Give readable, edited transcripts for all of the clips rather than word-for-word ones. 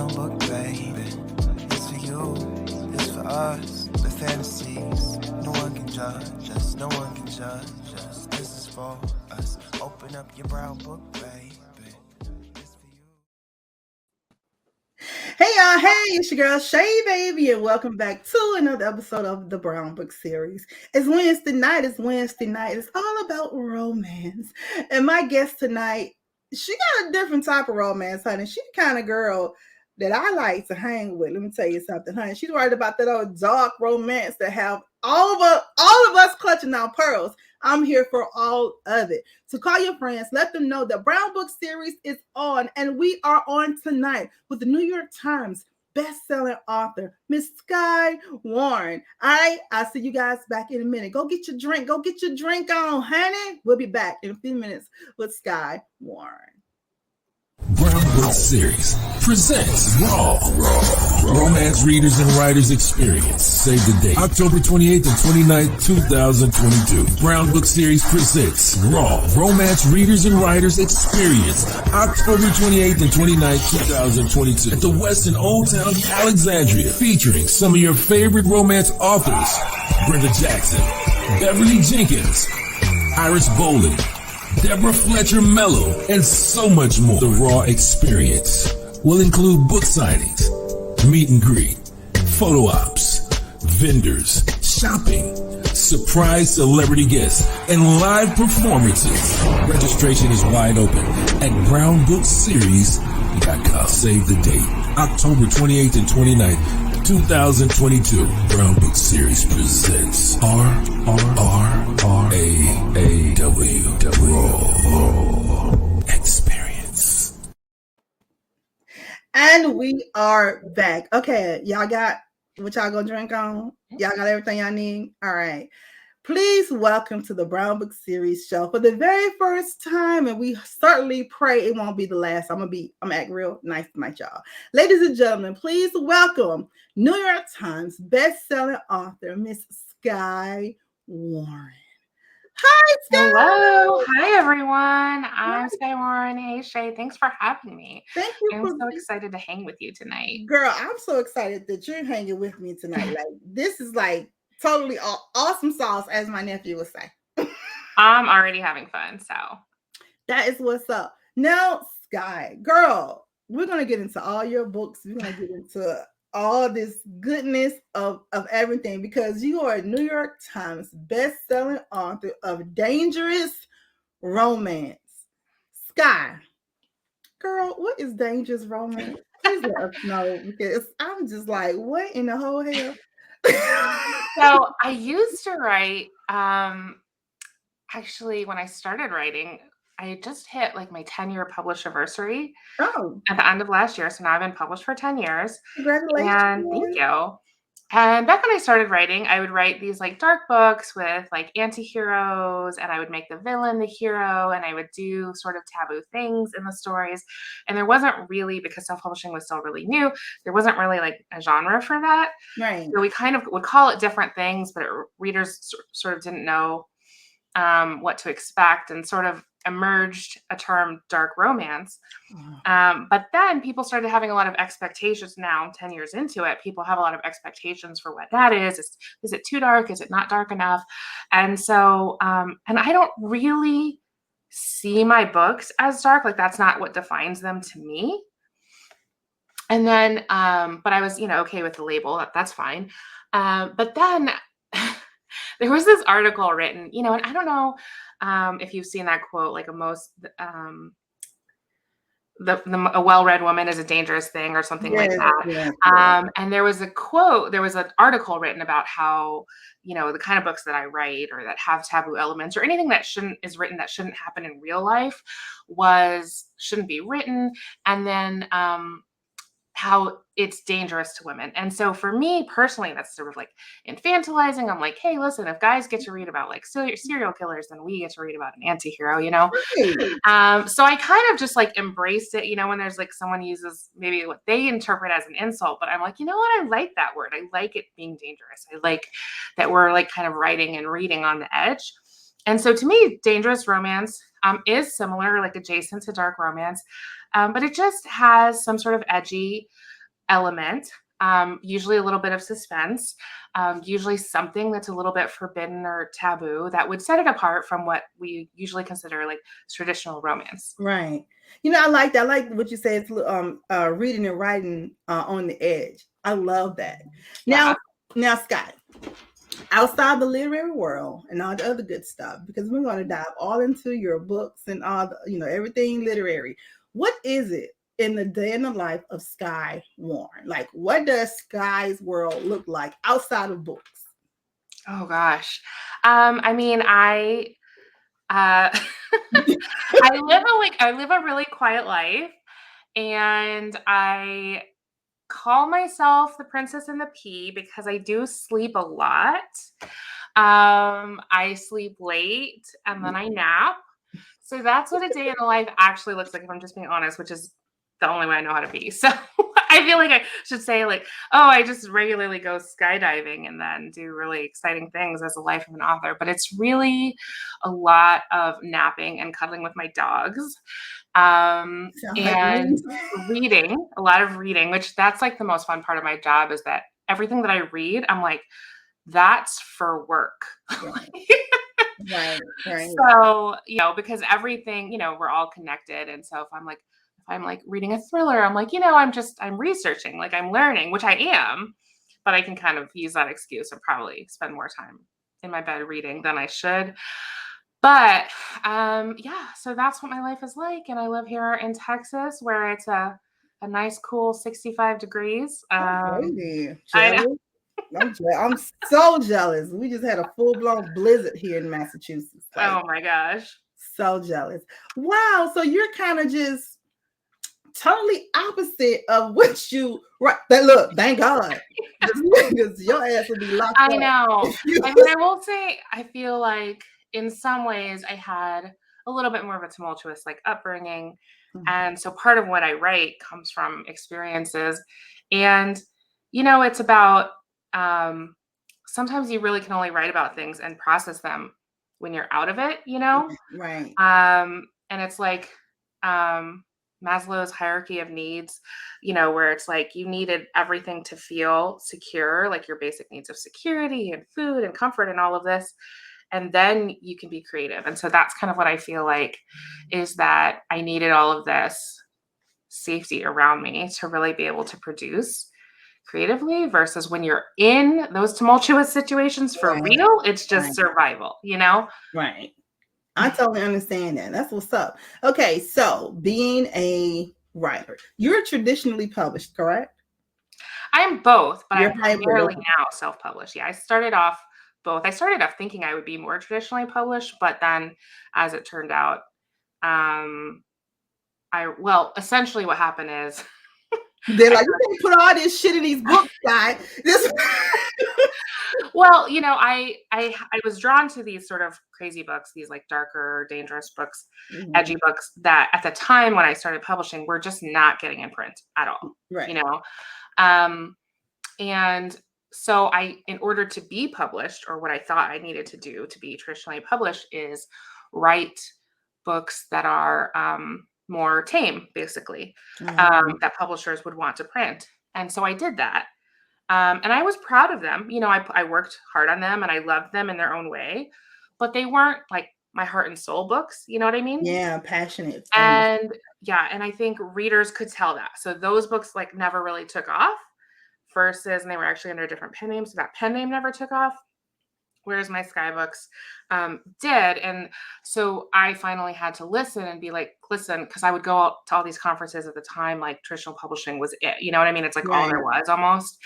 brown book, baby. It's for you, it's for us. The fantasies, no one can judge us, no one can judge us. This is for us. Open up your brown book, baby. It's for you. Hey y'all, hey, it's your girl Shay Baby, and welcome back to another episode of the Brown Book Series. It's Wednesday night, It's all about romance. And my guest tonight, she got a different type of romance, honey. She's the kind of girl that I like to hang with. Let me tell you something, honey. She's right about that old dark romance that have all of us clutching our pearls. I'm here for all of it. So call your friends, let them know the Brown Book Series is on, and we are on tonight with the New York Times best-selling author, Miss Skye Warren. All right, I'll see you guys back in a minute. Go get your drink. Go get your drink on, honey. We'll be back in a few minutes with Skye Warren. Brown Book Series presents Raw Romance Readers and Writers Experience. Save the date, October 28th and 29th, 2022. Brown Book Series presents Raw Romance Readers and Writers Experience, October 28th and 29th, 2022 at the Westin Old Town, Alexandria, featuring some of your favorite romance authors: Brenda Jackson, Beverly Jenkins, Iris Bowling, Deborah Fletcher Mello, and so much more. The Raw experience will include book signings, meet and greet, photo ops, vendors, shopping, surprise celebrity guests, and live performances. Registration is wide open at brownbookseries.com. Save the date, October 28th and 29th, 2022. Brown Book Series presents RAAW Experience. And we are back. Okay, y'all got what y'all gonna drink on? Y'all got everything y'all need? All right. Please welcome to the Brown Book Series show for the very first time, and we certainly pray it won't be the last. I'm act real nice tonight, y'all. Ladies and gentlemen, please welcome New York Times best-selling author, Miss Skye Warren. Hi, Skye. Hello. Hi, everyone. I'm Skye Warren. Hey, Shay. Thanks for having me. Thank you. I'm so excited to hang with you tonight. Girl, I'm so excited that you're hanging with me tonight. Like, this is like totally awesome sauce, as my nephew would say. I'm already having fun, so. That is what's up. Now, Skye, girl, we're going to get into all your books. We're going to get into all this goodness of everything, because you are a New York Times best-selling author of dangerous romance. Skye, girl, what is dangerous romance? Please let us know, because I'm just like, what in the whole hell? So I used to write, actually, when I started writing, I just hit like my 10-year publish anniversary at the end of last year. So now I've been published for 10 years. Congratulations. And thank you. And back when I started writing, I would write these like dark books with like anti-heroes, and I would make the villain the hero, and I would do sort of taboo things in the stories. And there wasn't really, because self-publishing was still really new, there wasn't really like a genre for that. Right. So we kind of would call it different things, but readers sort of didn't know what to expect, and sort of emerged a term dark romance. But then people started having a lot of expectations. Now 10 years into it, people have a lot of expectations for what that is. Is it too dark? Is it not dark enough? And so, and I don't really see my books as dark. Like, that's not what defines them to me. And then, but I was, okay with the label. That's fine. But then there was this article written, and I don't know if you've seen that quote, like a well-read woman is a dangerous thing, or something like that. Yes. And there was a quote, there was an article written about how, the kind of books that I write, or that have taboo elements, or anything that shouldn't happen in real life, shouldn't be written. And then how it's dangerous to women. And so for me personally, that's sort of like infantilizing. I'm like, hey, listen, if guys get to read about like serial killers, then we get to read about an anti-hero, Right. So I kind of just like embraced it, when there's like someone uses maybe what they interpret as an insult, but I'm like, you know what? I like that word. I like it being dangerous. I like that we're like kind of writing and reading on the edge. And so to me, dangerous romance is similar, like adjacent to dark romance, but it just has some sort of edgy element, usually a little bit of suspense, usually something that's a little bit forbidden or taboo that would set it apart from what we usually consider like traditional romance. Right. You know, I like that. I like what you say. It's reading and writing on the edge. I love that. Yeah. Now, Skye, outside the literary world and all the other good stuff, because we're going to dive all into your books and all the, you know, everything literary. What is it in the day in the life of Skye Warren? Like, what does Skye's world look like outside of books? Oh gosh. I mean, I I live a really quiet life, and I call myself the princess and the pea because I do sleep a lot. I sleep late and then I nap. So that's what a day in the life actually looks like, if I'm just being honest, which is the only way I know how to be. So I feel like I should say, like, oh, I just regularly go skydiving and then do really exciting things as a life of an author. But it's really a lot of napping and cuddling with my dogs. And reading, a lot of reading, which that's like the most fun part of my job, is that everything that I read, I'm like, that's for work. Right. So, you know, because everything, you know, we're all connected. And so if I'm like reading a thriller, I'm like, you know, I'm researching, like I'm learning, which I am, but I can kind of use that excuse and probably spend more time in my bed reading than I should. But yeah, so that's what my life is like. And I live here in Texas, where it's a nice, cool 65 degrees. Baby, I know. I'm so jealous. We just had a full-blown blizzard here in Massachusetts. Like, oh my gosh. So jealous. Wow. So you're kind of just totally opposite of what you right. That look, thank God. Because your ass would be locked up. I know. I mean, I will say, I feel like in some ways I had a little bit more of a tumultuous like upbringing. Mm-hmm. And so part of what I write comes from experiences. And, you know, it's about sometimes you really can only write about things and process them when you're out of it, you know? Right. And it's like Maslow's hierarchy of needs, you know, where it's like you needed everything to feel secure, like your basic needs of security and food and comfort and all of this. And then you can be creative. And so that's kind of what I feel like, is that I needed all of this safety around me to really be able to produce creatively, versus when you're in those tumultuous situations for real, it's just survival, you know? Right. I totally understand that. That's what's up. Okay, so being a writer, you're traditionally published, correct? I'm both, but I'm primarily now self-published. Yeah, I started off both. I started off thinking I would be more traditionally published, but then as it turned out, essentially what happened is they're like, you can't put all this shit in these books, guy. Well, you know, I was drawn to these sort of crazy books, these like darker, dangerous books, edgy books that at the time when I started publishing were just not getting in print at all. Right. You know? And so in order to be published, or what I thought I needed to do to be traditionally published, is write books that are more tame, basically, that publishers would want to print. And so I did that. And I was proud of them. You know, I worked hard on them and I loved them in their own way, but they weren't like my heart and soul books. You know what I mean? Yeah, passionate. And yeah, and I think readers could tell that. So those books like never really took off, and they were actually under a different pen name. So that pen name never took off. Whereas my Skye books did. And so I finally had to listen and be like, listen, because I would go out to all these conferences at the time, like traditional publishing was it. You know what I mean? It's like all there was almost.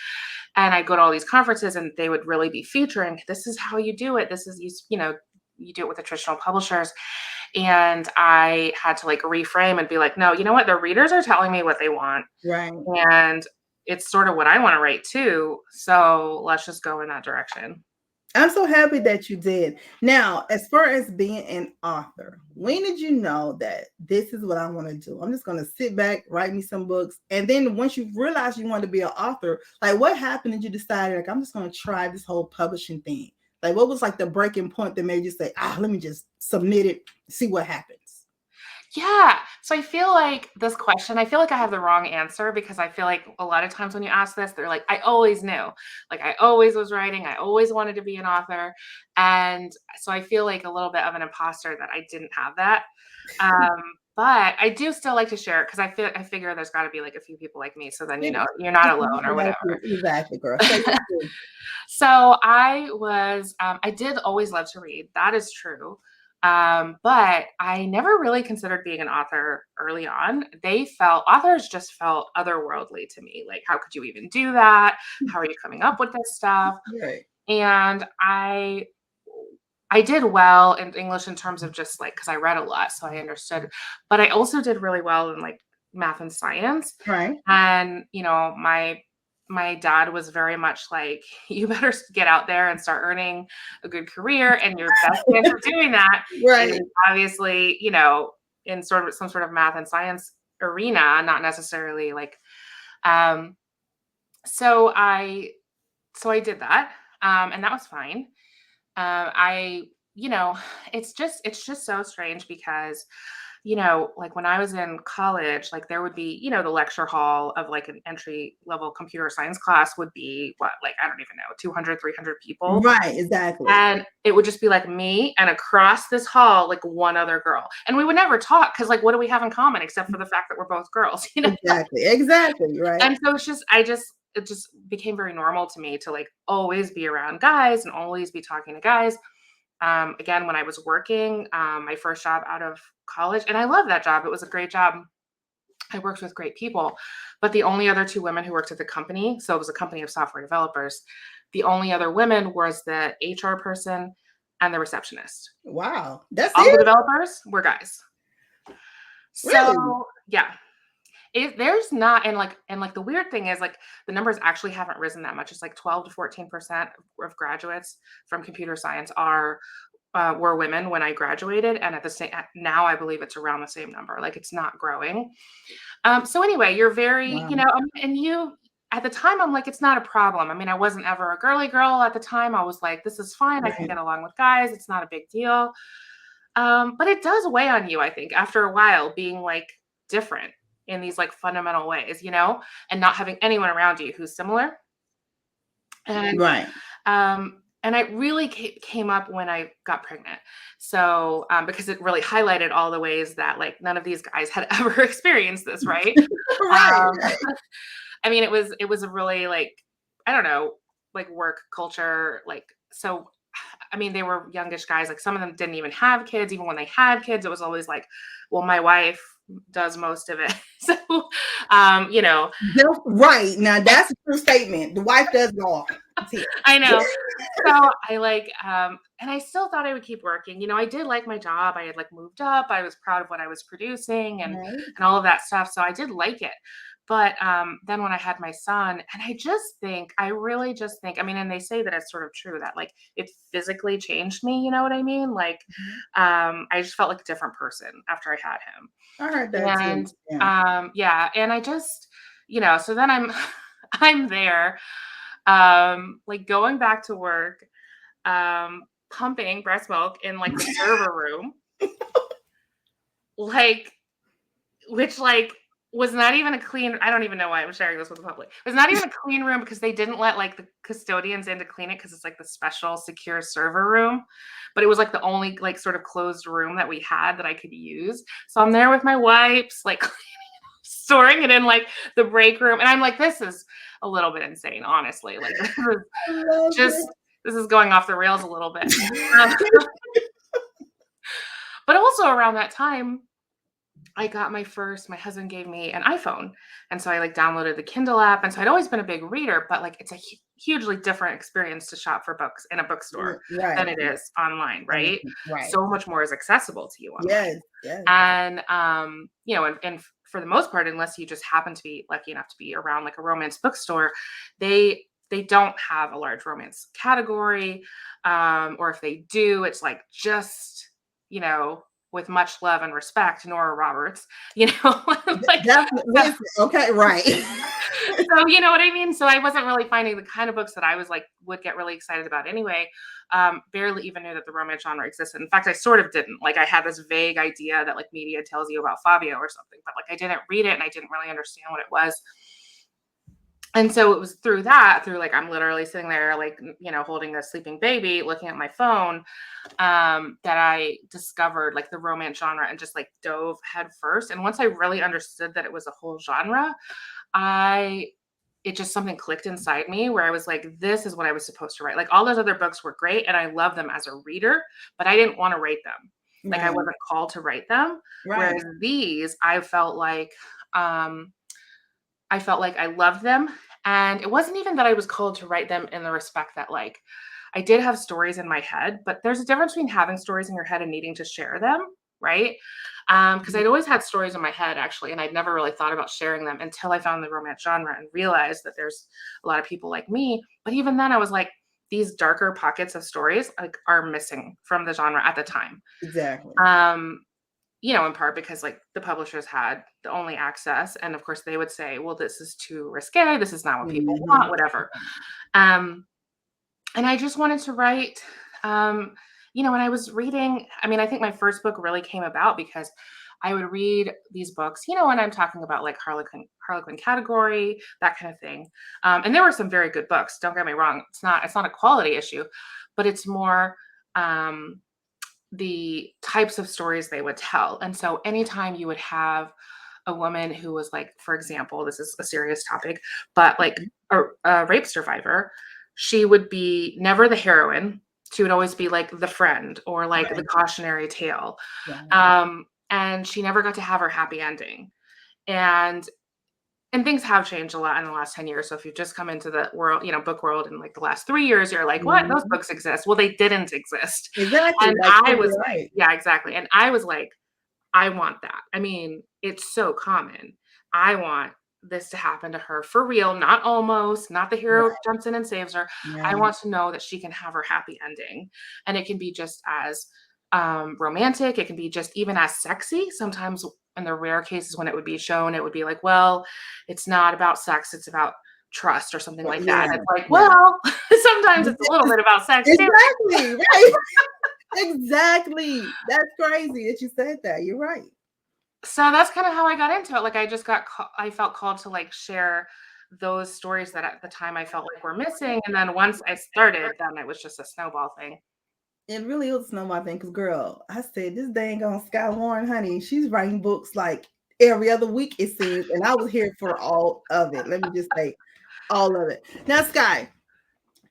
And I'd go to all these conferences and they would really be featuring, this is how you do it. This is, you know, you do it with the traditional publishers. And I had to like reframe and be like, no, you know what? The readers are telling me what they want. Right. And it's sort of what I want to write too. So let's just go in that direction. I'm so happy that you did. Now, as far as being an author, when did you know that this is what I want to do? I'm just going to sit back, write me some books. And then once you realize you want to be an author, like what happened that you decided, like, I'm just going to try this whole publishing thing? Like, what was like the breaking point that made you say, let me just submit it, see what happens? Yeah. So I feel like this question, I feel like I have the wrong answer because I feel like a lot of times when you ask this, they're like, I always knew. Like I always was writing. I always wanted to be an author. And so I feel like a little bit of an imposter that I didn't have that. Um, but I do still like to share it because I figure there's got to be like a few people like me. So then, you know, you're not alone or whatever. Exactly, girl. So I did always love to read. That is true. But I never really considered being an author early on. Authors just felt otherworldly to me. Like, how could you even do that? How are you coming up with this stuff? Right. And I did well in English in terms of just like, because I read a lot, so I understood. But I also did really well in like math and science. Right. And, you know, my dad was very much like, you better get out there and start earning a good career. And your best chance of doing that is obviously, you know, in sort of some sort of math and science arena, not necessarily like, so I did that. And that was fine. You know, it's just so strange because, you know, like when I was in college, like there would be, you know, the lecture hall of like an entry level computer science class would be what, like, I don't even know, 200, 300 people. Right, exactly. And it would just be like me and across this hall, like one other girl. And we would never talk because like, what do we have in common except for the fact that we're both girls, you know? Exactly, right. And so it just became very normal to me to like always be around guys and always be talking to guys. Again, when I was working, my first job out of college, and I love that job. It was a great job. I worked with great people, but the only other two women who worked at the company, so it was a company of software developers, the only other women was the HR person and the receptionist. Wow. That's all it? The developers were guys. So Really? yeah. There's not, and like the weird thing is like the numbers actually haven't risen that much. It's like 12 to 14% of graduates from computer science were women when I graduated, and now I believe it's around the same number. Like it's not growing. So anyway, you're very, you know, and you at the time I'm like, it's not a problem. I mean, I wasn't ever a girly girl at the time. I was like, this is fine. I can get along with guys. It's not a big deal. But it does weigh on you, I think, after a while, being like different in these like fundamental ways, you know, and not having anyone around you who's similar. And and it really came up when I got pregnant. So because it really highlighted all the ways that like none of these guys had ever experienced this, right? I mean, it was a really like, I don't know, like work culture, like, so I mean, they were youngish guys. Like some of them didn't even have kids. Even when they had kids, it was always like, well, my wife does most of it. So, you know. Right. Now that's a true statement. The wife does it all. I know. So I like, and I still thought I would keep working. You know, I did like my job. I had like moved up. I was proud of what I was producing and all of that stuff. So I did like it. But then when I had my son, and I really just think, I mean, and they say that it's sort of true that like it physically changed me, you know what I mean? Like I just felt like a different person after I had him. I heard that And too. Yeah. and I just, you know, so then I'm there, like going back to work, pumping breast milk in like the server room, like, which like was not even a clean, I don't even know why I'm sharing this with the public. It was not even a clean room because they didn't let like the custodians in to clean it because it's like the special secure server room. But it was like the only like sort of closed room that we had that I could use. So I'm there with my wipes, like storing it in like the break room. And I'm like, this is a little bit insane, honestly. Like this is going off the rails a little bit. But also around that time, I got my husband gave me an iPhone. And so I like downloaded the Kindle app. And so I'd always been a big reader, but like, it's a hugely different experience to shop for books in a bookstore than it is online. Right. So much more is accessible to you online. Yes. And, you know, and for the most part, unless you just happen to be lucky enough to be around like a romance bookstore, they don't have a large romance category. Or if they do, it's like just, you know, with much love and respect, Nora Roberts, you know, like, okay, right. So, you know what I mean? So I wasn't really finding the kind of books that I was like, would get really excited about anyway. Barely even knew that the romance genre existed. In fact, I sort of didn't. Like, I had this vague idea that like media tells you about Fabio or something, but like I didn't read it and I didn't really understand what it was. And so it was through like, I'm literally sitting there, like, you know, holding a sleeping baby, looking at my phone, that I discovered like the romance genre and just like dove head first. And once I really understood that it was a whole genre, it just something clicked inside me where I was like, this is what I was supposed to write. Like all those other books were great and I love them as a reader, but I didn't want to write them. Like I wasn't called to write them. Whereas these, I felt like I loved them. And it wasn't even that I was called to write them in the respect that like I did have stories in my head, but there's a difference between having stories in your head and needing to share them, right? Because I'd always had stories in my head actually, and I'd never really thought about sharing them until I found the romance genre and realized that there's a lot of people like me. But even then I was like, these darker pockets of stories like are missing from the genre at the time. Exactly. You know, in part because like the publishers had the only access. And of course they would say, well, this is too risque. This is not what people want, whatever. And I just wanted to write, you know, when I was reading, I mean, I think my first book really came about because I would read these books, you know, and I'm talking about like Harlequin category, that kind of thing. And there were some very good books. Don't get me wrong. It's not a quality issue, but it's more, the types of stories they would tell. And so anytime you would have a woman who was like, for example, this is a serious topic, but like a rape survivor, she would be never the heroine. She would always be like the friend or like the cautionary tale. And she never got to have her happy ending. And things have changed a lot in the last 10 years. So if you've just come into the world, you know, book world in like the last 3 years, you're like, what? Those books exist. Well, they didn't exist. Exactly. And I was like, yeah, exactly. And I was like, I want that. I mean, it's so common. I want this to happen to her for real, not almost, not the hero jumps in and saves her. I want to know that she can have her happy ending. And it can be just as romantic. It can be just even as sexy. Sometimes in the rare cases when it would be shown, it would be like, well, it's not about sex, it's about trust or something like that. And it's like, well, sometimes it's a little bit about sex too. Exactly, right. Exactly. That's crazy that you said that. You're right. So that's kind of how I got into it. Like I just I felt called to like share those stories that at the time I felt like were missing. And then once I started, then it was just a snowball thing. It really is a snowball thing because, girl, I said this dang on Skye Warren, honey, she's writing books like every other week, it seems, and I was here for all of it. Let me just say, all of it. Now, Skye,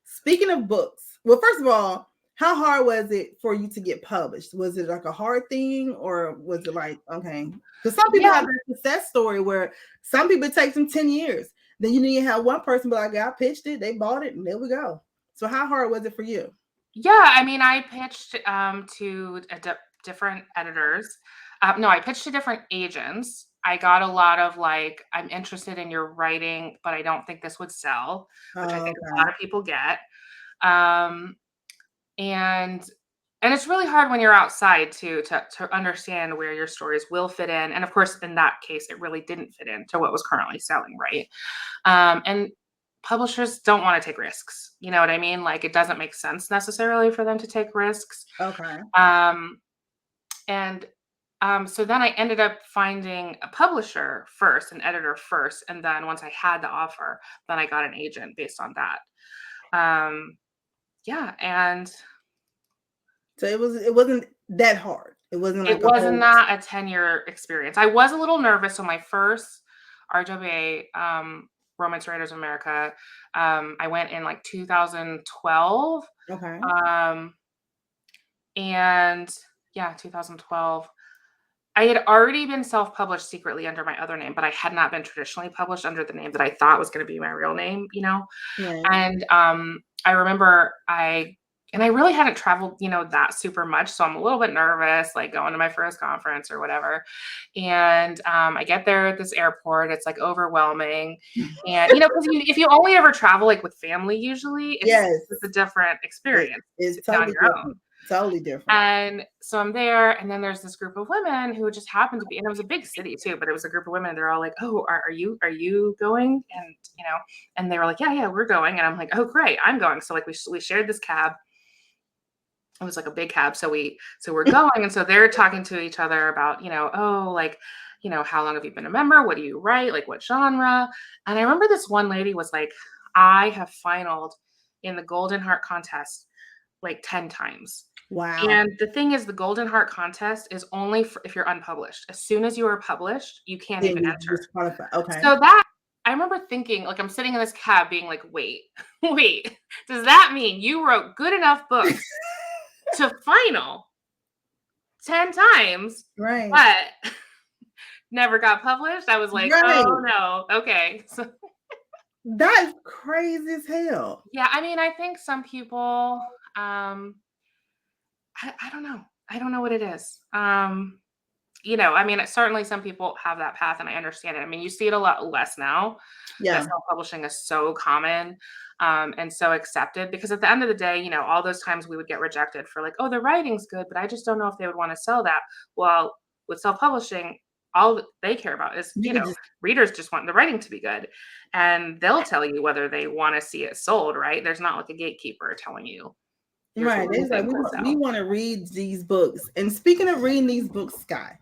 speaking of books, well, first of all, how hard was it for you to get published? Was it like a hard thing, or was it like, okay? Because some people have a success story where some people it takes them 10 years. Then you have one person be like, I pitched it, they bought it, and there we go. So how hard was it for you? Yeah, I mean, I pitched to different editors. No, I pitched to different agents. I got a lot of like, I'm interested in your writing, but I don't think this would sell, which I think a lot of people get. And it's really hard when you're outside to understand where your stories will fit in. And of course, in that case, it really didn't fit into what was currently selling, right? And publishers don't want to take risks. You know what I mean? Like it doesn't make sense necessarily for them to take risks. Okay. So then I ended up finding a publisher first, an editor first. And then once I had the offer, then I got an agent based on that. And so it wasn't that hard. It wasn't like not a 10-year experience. I was a little nervous. So my first RWA, Romance Writers of America, I went in like 2012. Okay. 2012. I had already been self-published secretly under my other name, but I had not been traditionally published under the name that I thought was going to be my real name, you know? Yeah. And I remember I really hadn't traveled, you know, that super much. So I'm a little bit nervous, like going to my first conference or whatever. And I get there at this airport. It's like overwhelming. And, you know, because if you only ever travel like with family, usually it's a different experience. It's totally on your own. Totally different. And so I'm there, and then there's this group of women who just happened to be, and it was a big city too, but it was a group of women. They're all like, "Oh, are you going?" And and they were like, "Yeah, we're going." And I'm like, "Oh, great, I'm going." So like we shared this cab. It was like a big cab, so we're going, and so they're talking to each other about oh, like how long have you been a member? What do you write? Like what genre? And I remember this one lady was like, "I have finaled in the Golden Heart contest like 10 times." Wow. And the thing is, the Golden Heart contest is only if you're unpublished. As soon as you are published, you can't even enter. Okay. So that I remember thinking, like, I'm sitting in this cab being like, wait, does that mean you wrote good enough books to final 10 times, Right. but never got published? I was like, Right. oh no, okay. So that's crazy as hell. yeah, I mean, I think some people, I don't know. I don't know what it is. I mean, certainly some people have that path, and I understand it. I mean, you see it a lot less now. Yeah. That self-publishing is so common and so accepted, because at the end of the day, all those times we would get rejected for like, oh, the writing's good, but I just don't know if they would want to sell that. Well, with self-publishing, all they care about is, readers just want the writing to be good, and they'll tell you whether they want to see it sold, right? There's not like a gatekeeper telling you. Right. It's like we want to read these books. And speaking of reading these books, Skye,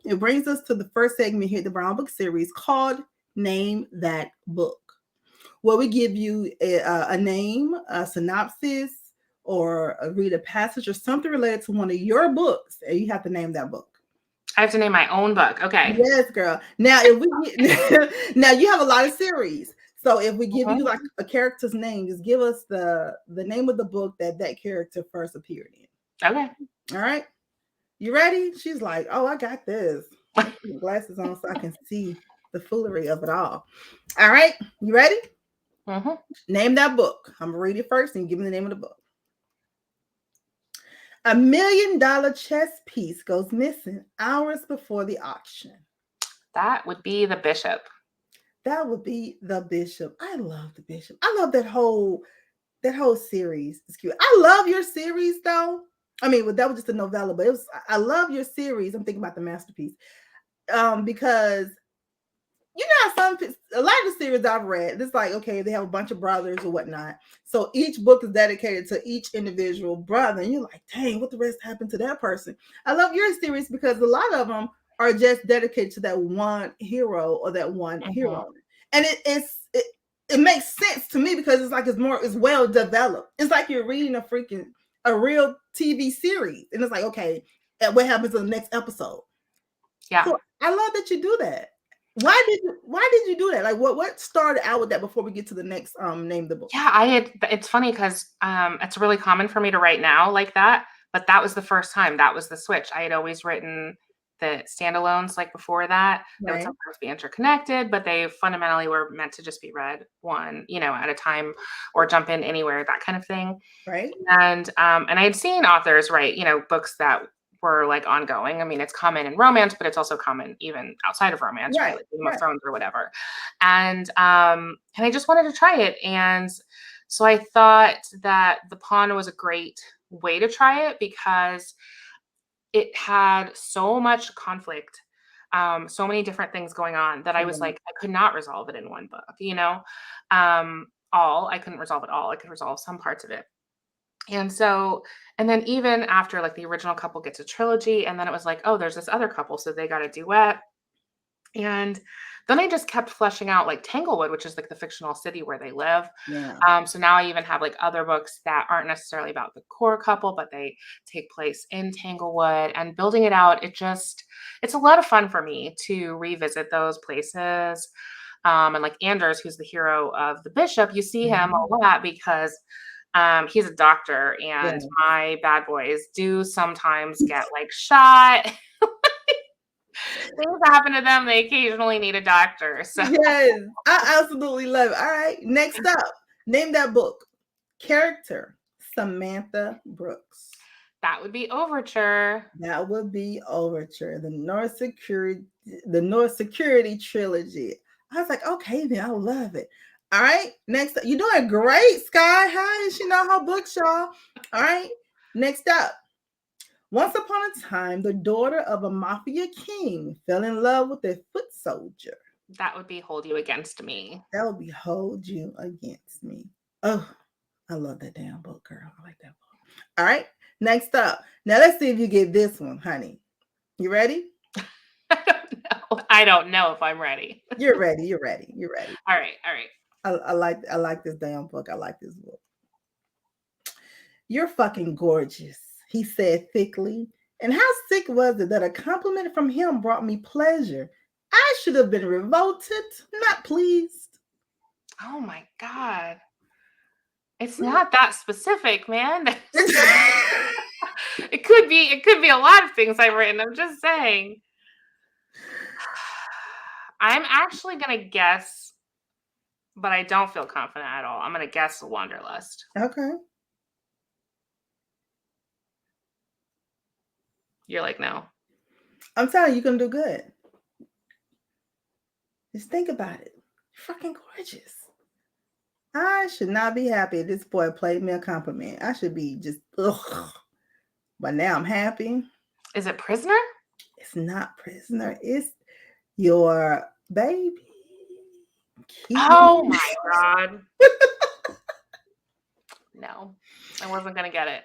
it brings us to the first segment here at the Brown Book Series called Name That Book, where we give you a name, a synopsis, or read a passage or something related to one of your books, and you have to name that book. I have to name my own book. Okay. Yes, girl. Now, now you have a lot of series. So if we give you like a character's name, just give us the name of the book that character first appeared in. Okay. All right. You ready? She's like, oh, I got this. Glasses on so I can see the foolery of it all. All right. You ready? Mm-hmm. Name that book. I'm going to read it first and give me the name of the book. $1 million chess piece goes missing hours before the auction. That would be The Bishop. That would be The Bishop. I love The Bishop. I love that whole series. It's cute. I love your series though. I mean, that was just a novella, but I love your series. I'm thinking about the masterpiece. Because a lot of the series I've read, it's like, okay, they have a bunch of brothers or whatnot. So each book is dedicated to each individual brother. And you're like, dang, what the rest happened to that person? I love your series because a lot of them are just dedicated to that one hero or that one hero. And it makes sense to me because it's like it's well developed. It's like you're reading a real TV series. And it's like, okay, what happens in the next episode? Yeah. So I love that you do that. Why did you do that? Like what started out with that before we get to the next name of the book? Yeah, it's funny because it's really common for me to write now like that, but that was the first time. That was the switch. I had always written the standalones like before that. They would sometimes be interconnected, but they fundamentally were meant to just be read one, at a time or jump in anywhere, that kind of thing. Right. And I had seen authors write, books that were like ongoing. I mean, it's common in romance, but it's also common even outside of romance, right? Like Game of Thrones or whatever. And I just wanted to try it. And so I thought that The Pawn was a great way to try it because it had so much conflict, so many different things going on that I was like, I could not resolve it in one book, I couldn't resolve it all. I could resolve some parts of it. And then even after like the original couple gets a trilogy, and then it was like, oh, there's this other couple, so they got a duet. And then I just kept fleshing out like Tanglewood, which is like the fictional city where they live. Yeah. So now I even have like other books that aren't necessarily about the core couple, but they take place in Tanglewood, and building it out. It's a lot of fun for me to revisit those places. And like Anders, who's the hero of The Bishop, you see him a lot because he's a doctor, and my bad boys do sometimes get like shot. Things happen to them. They occasionally need a doctor. So yes, I absolutely love it. All right, next up, name that book. Character, Samantha Brooks. That would be Overture. That would be Overture, the North Security Trilogy. I was like, okay, then I love it. All right, next up, you're doing great, Skye. How does she know her books, y'all? All right, next up, Once upon a time, the daughter of a mafia king fell in love with a foot soldier. That would be Hold You Against Me. That would be Hold You Against Me. Oh, I love that damn book, girl. I like that book. All right, next up. Now let's see if you get this one, honey. You ready? I don't know if I'm ready. You're ready. You're ready. You're ready. All right. I like this damn book. I like this book. You're fucking gorgeous, he said thickly. And how sick was it that a compliment from him brought me pleasure? I should have been revolted, not pleased. Oh my God. It's not that specific, man. It could be a lot of things I've written. I'm just saying. I'm actually going to guess, but I don't feel confident at all. I'm going to guess Wanderlust. Okay. You're like, no. I'm telling you, you're going to do good. Just think about it. You're fucking gorgeous. I should not be happy this boy played me a compliment. I should be just, ugh. But now I'm happy. Is it Prisoner? It's not Prisoner. It's Your Baby. Oh my God. No, I wasn't going to get it.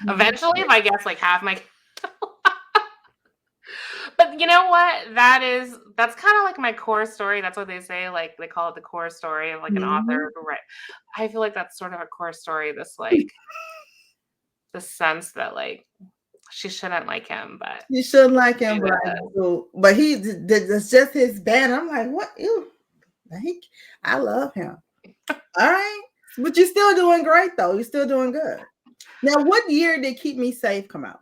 Eventually, if I guess like half my... But you know what? That's kind of like my core story. That's what they say. Like they call it the core story of like an author. Right. I feel like that's sort of a core story. This like the sense that like she shouldn't like him, but you shouldn't like him, but he that's just his band. I'm like, what? Ew. I love him. All right, but you're still doing great though. You're still doing good. Now, what year did Keep Me Safe come out?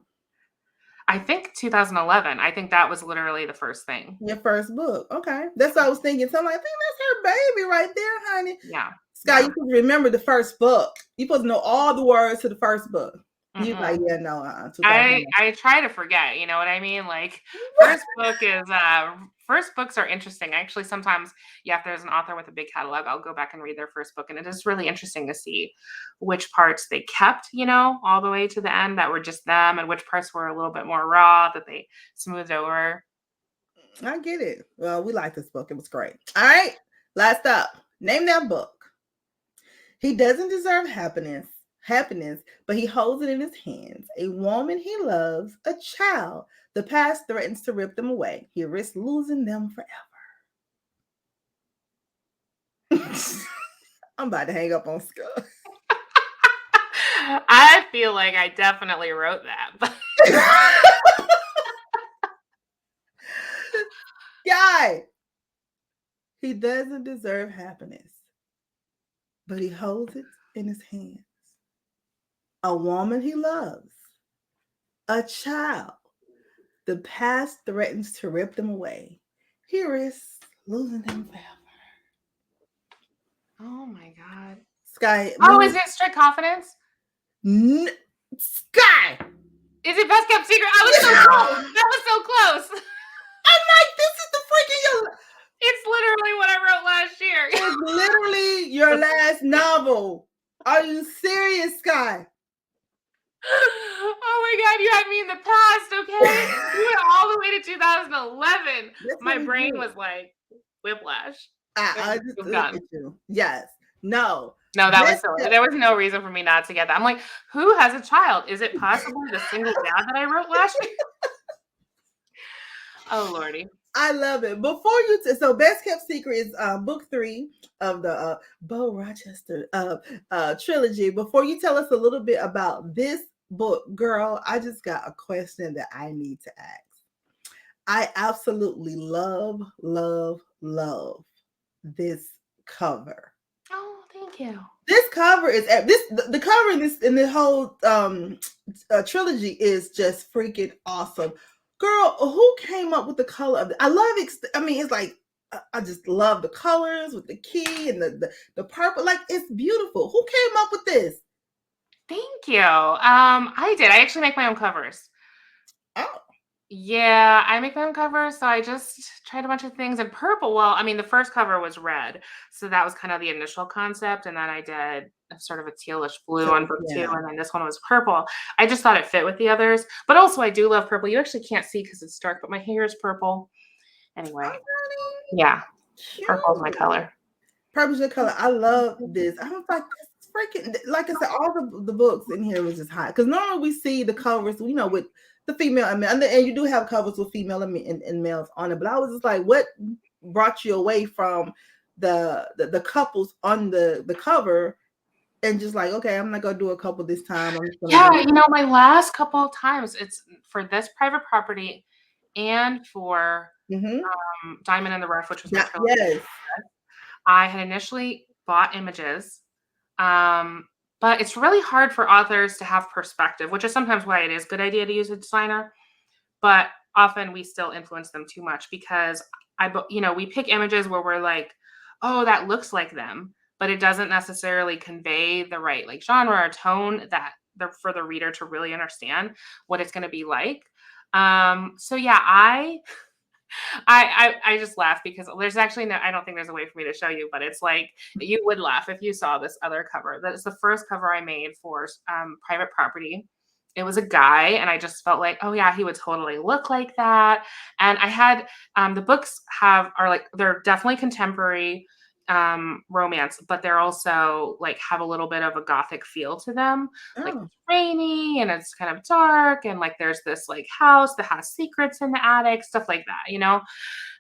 I think 2011. I think that was literally the first thing. Your first book. Okay. That's what I was thinking. So I'm like, I think that's her baby right there, honey. Yeah. Skye, you can remember the first book. You're supposed to know all the words to the first book. You're like, yeah, no. I try to forget. You know what I mean? Like, first books are interesting. Actually, sometimes, if there's an author with a big catalog, I'll go back and read their first book. And it is really interesting to see which parts they kept, all the way to the end that were just them, and which parts were a little bit more raw that they smoothed over. I get it. Well, we like this book. It was great. All right. Last up. Name that book. He doesn't deserve happiness, but he holds it in his hands. A woman he loves, a child. The past threatens to rip them away. He risks losing them forever. I'm about to hang up on Skye. I feel like I definitely wrote that. Guy, he doesn't deserve happiness, but he holds it in his hands. A woman he loves, a child. The past threatens to rip them away. He risks losing them forever. Oh my God. Skye. Oh, is it Strict Confidence? Skye. Is it Best Kept Secret? I was so close. That was so close. I'm like, this is the freaking... It's literally what I wrote last year. It's literally your last novel. Are you serious, Skye? Oh my God, you had me in the past, okay? You went all the way to 2011. My brain was like, whiplash. I just look at you. Yes. No, that was silly. There was no reason for me not to get that. I'm like, who has a child? Is it possibly the single dad that I wrote last year? Oh, Lordy. I love it. Before so Best Kept Secret is book 3 of the Bo Rochester trilogy. Before you tell us a little bit about this book, girl, I just got a question that I need to ask. I absolutely love this cover. Oh, thank you. This cover is the cover in the whole trilogy is just freaking awesome. Girl, who came up with the color of it? I love it. I mean, it's like I just love the colors with the key and the purple. Like, it's beautiful. Who came up with this? Thank you. I did. I actually make my own covers. Oh. Yeah, I make my own covers, so I just tried a bunch of things. And purple, well, I mean, the first cover was red, so that was kind of the initial concept, and then I did a sort of a tealish blue So, on book 2, yeah. and then this one was purple. I just thought it fit with the others, but also I do love purple. You actually can't see because it's dark, but my hair is purple. Anyway, yeah, purple is my Cute. color. Purple's your color. I love this. I was like, this freaking, like I said, all the books in here was just hot. Because normally we see the covers, you know, with the female and male, and you do have covers with female and males on it. But I was just like, what brought you away from the couples on the cover and just like, okay, I'm not gonna do a couple this time. I'm just gonna Yeah, you know, my last couple of times, it's for this private property and for Diamond in the Rough, which was my trilogy. yes. I had initially bought images, but it's really hard for authors to have perspective, which is sometimes why it is a good idea to use a designer. But often we still influence them too much because we pick images where we're like, oh, that looks like them, but it doesn't necessarily convey the right like genre or tone that for the reader to really understand what it's going to be like. So yeah, I just laugh because there's actually no, I don't think there's a way for me to show you, but it's like you would laugh if you saw this other cover. That's the first cover I made for private property. It was a guy, and I just felt like, oh yeah, he would totally look like that. And I had the books they're definitely contemporary romance, but they're also like have a little bit of a gothic feel to them. Like Oh. it's rainy and it's kind of dark, and like there's this like house that has secrets in the attic, stuff like that, you know?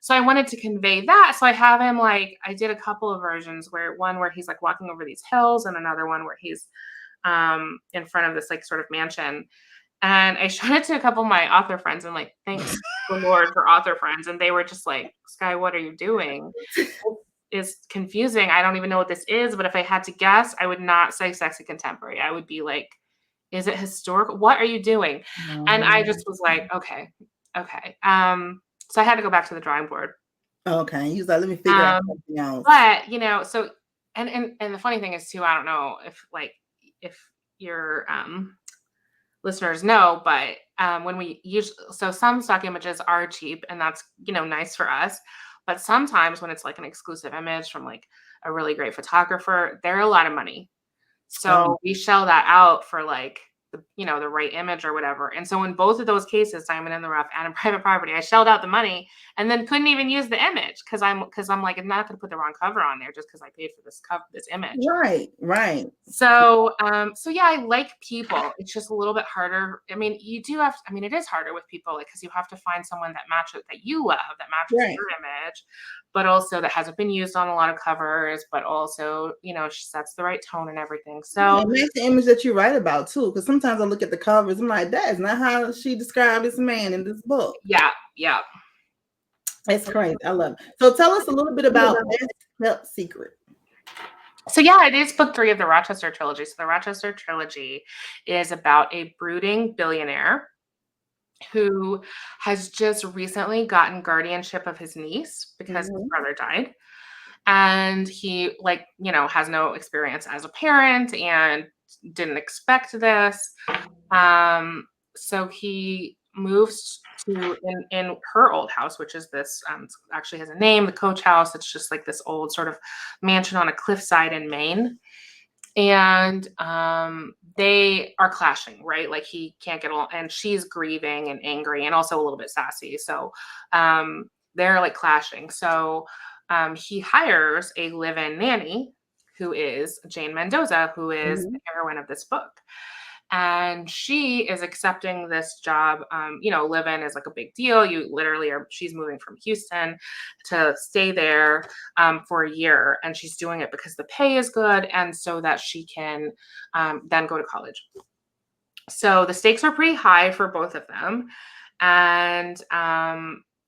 So I wanted to convey that. So I have him like, I did a couple of versions where he's like walking over these hills, and another one where he's in front of this like sort of mansion. And I showed it to a couple of my author friends, and like, thanks the Lord for author friends. And they were just like, Skye, what are you doing? Is confusing. I don't even know what this is, but if I had to guess, I would not say sexy contemporary. I would be like, is it historical? What are you doing? And I just was like, okay. So I had to go back to the drawing board. Okay. He was like, let me figure out something else. But so and the funny thing is too, I don't know if your listeners know, but when we use some stock images are cheap, and that's nice for us. But sometimes when it's like an exclusive image from like a really great photographer, they're a lot of money. So we shell that out for like the right image or whatever. And so in both of those cases, Diamond in the Rough and in private property, I shelled out the money and then couldn't even use the image because I'm like, I'm not going to put the wrong cover on there just because I paid for this image. Right. So yeah, I like people. It's just a little bit harder. I mean, it is harder with people because you have to find someone that you love, that matches your image, but also that hasn't been used on a lot of covers, but also, sets the right tone and everything. So it makes the image that you write about too. Because sometimes I look at the covers, I'm like, that is not how she described this man in this book. Yeah. It's crazy. I love it. So tell us a little bit about Best Kept Secret. So yeah, it is book 3 of the Rochester Trilogy. So the Rochester Trilogy is about a brooding billionaire who has just recently gotten guardianship of his niece because his brother died. And he has no experience as a parent and didn't expect this. So he moves to in her old house, which is this actually has a name, the Coach House. It's just like this old sort of mansion on a cliffside in Maine. And they are clashing, right? Like he can't get along, and she's grieving and angry and also a little bit sassy. So they're like clashing. So he hires a live-in nanny who is Jane Mendoza, who is the heroine of this book. And she is accepting this job. Live-in is like a big deal. She's moving from Houston to stay there for a year. And she's doing it because the pay is good and so that she can then go to college. So the stakes are pretty high for both of them. And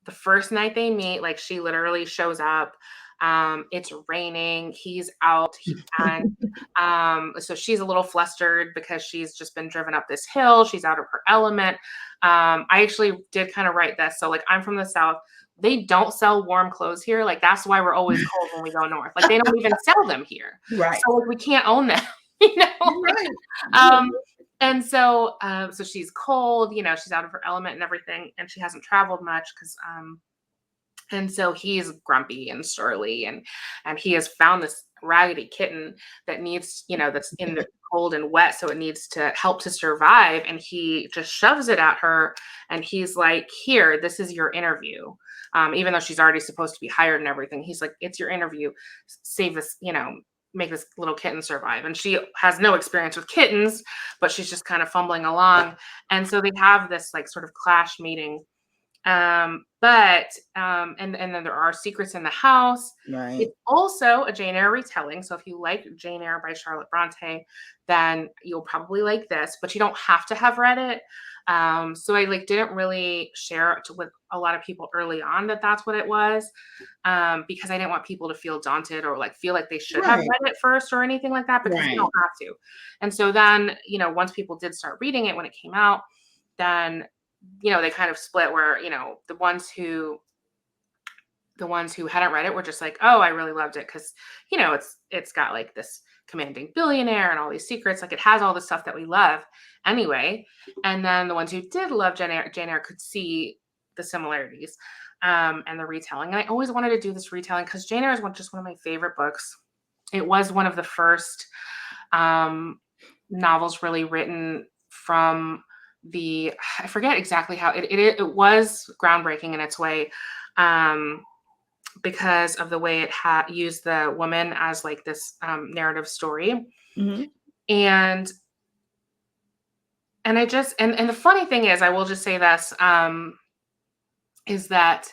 the first night they meet, like she literally shows up. It's raining. He's out. And so she's a little flustered because she's just been driven up this hill. She's out of her element. I actually did kind of write this. So like I'm from the South. They don't sell warm clothes here. Like that's why we're always cold when we go north. Like they don't even sell them here. Right. So like, we can't own them. Right. And so, so she's cold, she's out of her element and everything, and she hasn't traveled much because, and so he's grumpy and surly, and he has found this raggedy kitten that needs, that's in the cold and wet, so it needs to help to survive. And he just shoves it at her, and he's like, "Here, this is your interview." Even though she's already supposed to be hired and everything, he's like, "It's your interview. Save this, make this little kitten survive." And she has no experience with kittens, but she's just kind of fumbling along. And so they have this like sort of clash meeting. And then there are secrets in the house. Right. It's also a Jane Eyre retelling. So if you like Jane Eyre by Charlotte Bronte, then you'll probably like this, but you don't have to have read it. So I didn't really share it with a lot of people early on that that's what it was, because I didn't want people to feel daunted or feel like they should have read it first or anything like that, because you don't have to. And so then, once people did start reading it when it came out, then they kind of split where, the ones who hadn't read it were just like, "Oh, I really loved it," because, it's got this commanding billionaire and all these secrets. It has all the stuff that we love anyway. And then the ones who did love Jane Eyre could see the similarities, and the retelling. And I always wanted to do this retelling because Jane Eyre is just one of my favorite books. It was one of the first novels really written from I forget exactly how it was groundbreaking in its way, because of the way it had used the woman as this narrative story. Mm-hmm. And I just, and the funny thing is, I will just say this, is that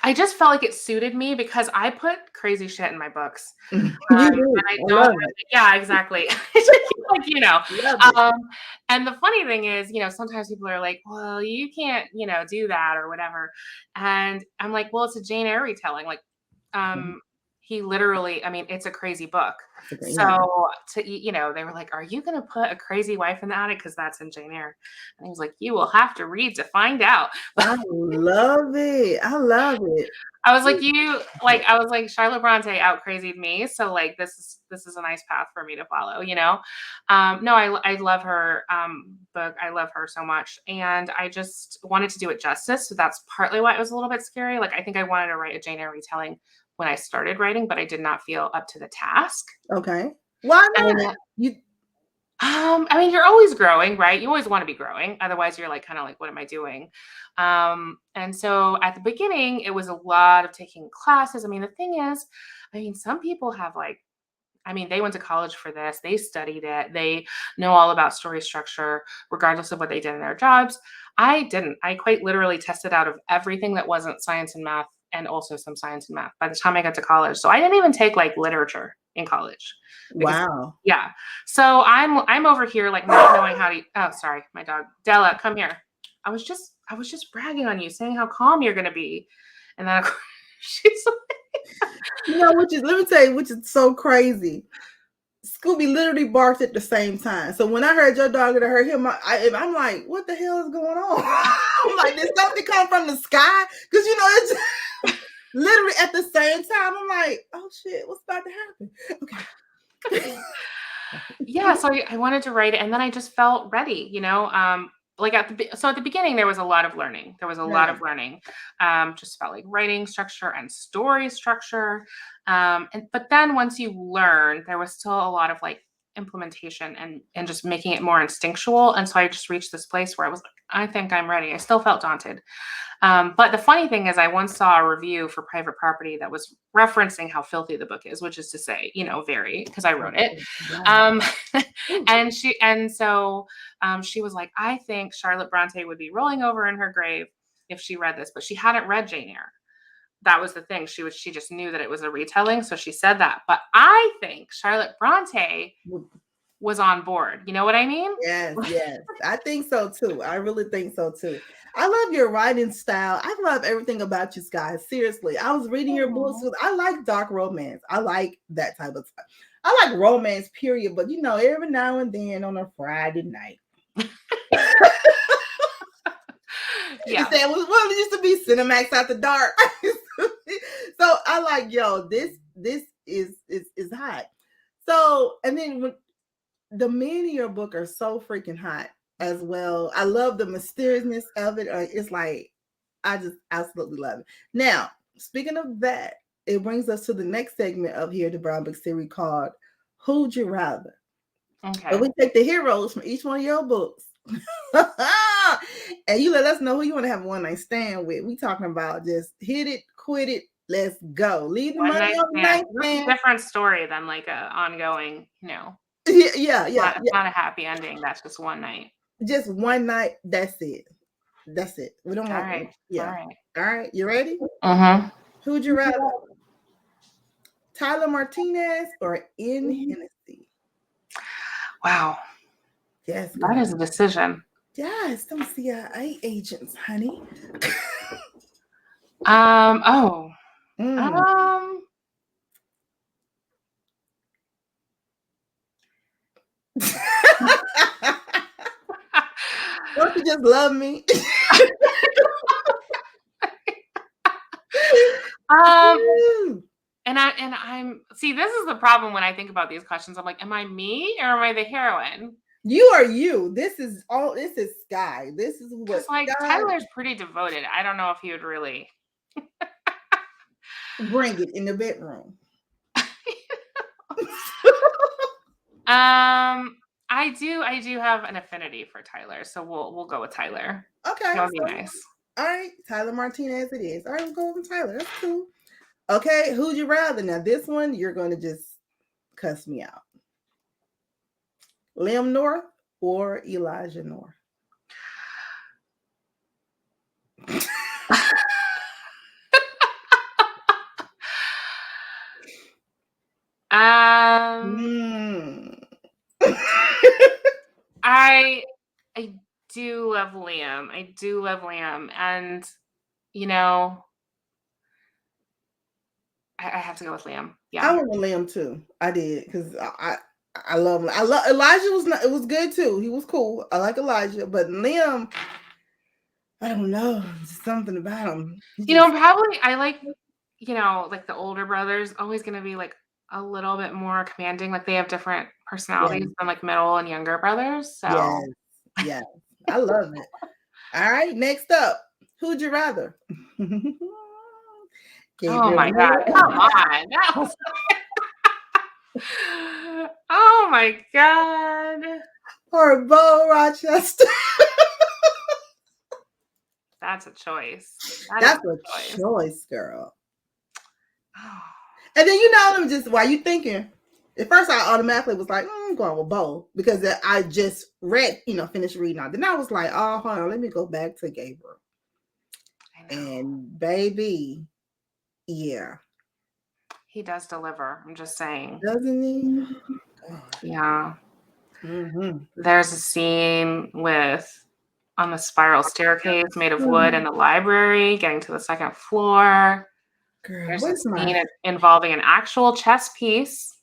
I just felt like it suited me because I put crazy shit in my books. And I don't, yeah, exactly. And the funny thing is, sometimes people are like, "Well, you can't, do that or whatever." And I'm like, "Well, it's a Jane Eyre retelling." He literally, it's a crazy book. So they were like, "Are you going to put a crazy wife in the attic? Because that's in Jane Eyre." And he was like, "You will have to read to find out." I love it. I love it. I was like, Charlotte Bronte out crazied me. So this is a nice path for me to follow, No, I love her book. I love her so much. And I just wanted to do it justice. So that's partly why it was a little bit scary. I think I wanted to write a Jane Eyre retelling when I started writing, but I did not feel up to the task. Okay. Why not? You're always growing, right? You always want to be growing. Otherwise you're what am I doing? And so at the beginning, it was a lot of taking classes. The thing is, some people have they went to college for this. They studied it. They know all about story structure, regardless of what they did in their jobs. I didn't. I quite literally tested out of everything that wasn't science and math, and also some science and math by the time I got to college. So I didn't even take literature in college. Wow. Yeah. So I'm over here not knowing how to. Oh, sorry, my dog Della, come here. I was just bragging on you, saying how calm you're gonna be, and then she's like, let me tell you, which is so crazy. Scooby literally barked at the same time. So when I heard your dog and I heard him, I'm like, "What the hell is going on?" I'm like, "Did something come from the sky?" Because it's literally at the same time. I'm like, "Oh shit, what's about to happen?" Okay. Yeah, so I wanted to write it, and then I just felt ready, at the beginning there was a lot of learning. Just about writing structure and story structure, but then once you learn, there was still a lot of implementation and just making it more instinctual. And so I just reached this place where I was like, I think I'm ready. I still felt daunted. But the funny thing is, I once saw a review for Private Property that was referencing how filthy the book is, which is to say, very, because I wrote it. And she was like, "I think Charlotte Bronte would be rolling over in her grave if she read this," but she hadn't read Jane Eyre. That was the thing. She just knew that it was a retelling, so she said that. But I think Charlotte Bronte was on board. You know what I mean? Yes. I think so too. I really think so too. I love your writing style. I love everything about you, Skye. Seriously. I was reading your books. I like dark romance. I like that type of stuff. I like romance, period. But every now and then on a Friday night. Yeah. You said, well, it used to be Cinemax After Dark. So I like, this is hot. So, and then the men in your book are so freaking hot as well. I love the mysteriousness of it. It's like, I just absolutely love it. Now, speaking of that, it brings us to the next segment of here, the Brown Book series called Who'd You Rather? Okay. But we take the heroes from each one of your books. And you let us know who you want to have a one night stand with. We talking about just hit it, quit it, let's go. Leave the One money night on the stand. It's a nightstand. different story than like a ongoing, Yeah. It's not a happy ending. That's just one night. Just one night. That's it. That's it. We don't want. All right. Yeah. All right. You ready? Mm-hmm. Who'd you rather? Tyler Martinez or Ian Hennessy? Wow. Yes. That is a decision. Yes. Some CIA agents, honey. Oh. Don't you just love me? And I'm see, this is the problem when I think about these questions. I'm like, am I me or am I the heroine? You are you. This is Skye. This is what like Skye, Tyler's pretty devoted. I don't know if he would really bring it in the bedroom. I do have an affinity for Tyler, so we'll go with Tyler. Okay. That would be nice. All right, Tyler Martinez it is. All right, we'll go with Tyler. That's cool. Okay, who'd you rather? Now, this one, you're going to just cuss me out. Liam North or Elijah North? I do love Liam. And I have to go with Liam. Yeah, I went with Liam too. I did because I love him. Elijah it was good too. He was cool. I like Elijah, but Liam, I don't know, just something about him. Probably I like like the older brothers always going to be like a little bit more commanding. Like they have different personalities than like middle and younger brothers. So yes, I love it. All right, next up, who'd you rather? Oh my God! Come on! That was... oh my God! Or Bo Rochester? That's a choice. That's a choice, girl. And then while you thinking, at first I automatically was like, I'm going with Bo because I just read, finished reading out. Then I was like, oh, hold on, let me go back to Gabriel. And baby, yeah. He does deliver. I'm just saying. Doesn't he? Yeah. Mm-hmm. There's a scene on the spiral staircase made of wood in the library, getting to the second floor. Girl, there's a scene involving an actual chess piece.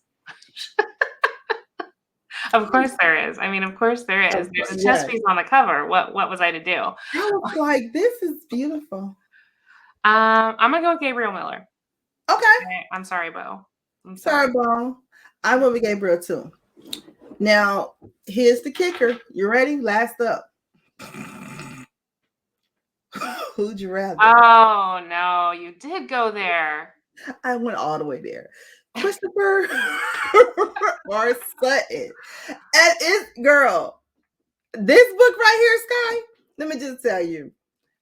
Of course there is. I mean, of course there is. There's a chess piece on the cover. What was I to do? I was like, this is beautiful. I'm gonna go with Gabriel Miller. Okay. I'm sorry, Bo. I'm sorry, Bo. I went with Gabriel too. Now, here's the kicker. You ready? Last up. Who'd you rather? Oh no, you did go there. I went all the way there. Christopher or Sutton. And it's girl. This book right here, Skye. Let me just tell you,